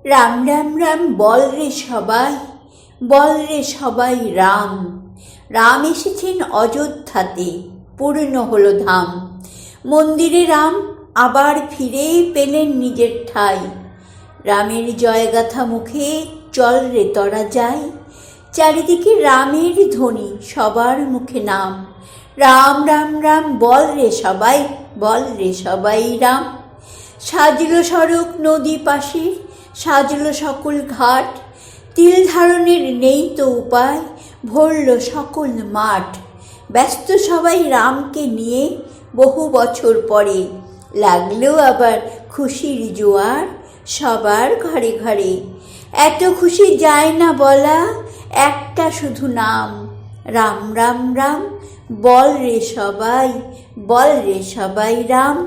রাম রাম রাম বল রে সবাই, বল রে সবাই রাম। রাম এসেছেন অযোধ্যাতে, পূর্ণ হলো ধাম। মন্দিরে রাম আবার ফিরে পেলেন নিজের ঠাঁই। রামের জয়গাথা মুখে চল রে তরা যাই। চারিদিকে রামের ধ্বনি, সবার মুখে নাম। রাম রাম রাম বল রে সবাই, বল রে সবাই রাম। সাজলো সড়ক নদী পাশের, সাজলো সকল ঘাট। তিল ধারণের নেই তো উপায়, ভরল সকল মাঠ। ব্যস্ত সবাই রামকে নিয়ে, বহু বছর পরে লাগলো আবার খুশির জোয়ার সবার ঘরে ঘরে। এত খুশি যায় না বলা, একটা শুধু নাম। রাম রাম রাম বল রে সবাই, বল রে সবাই রাম।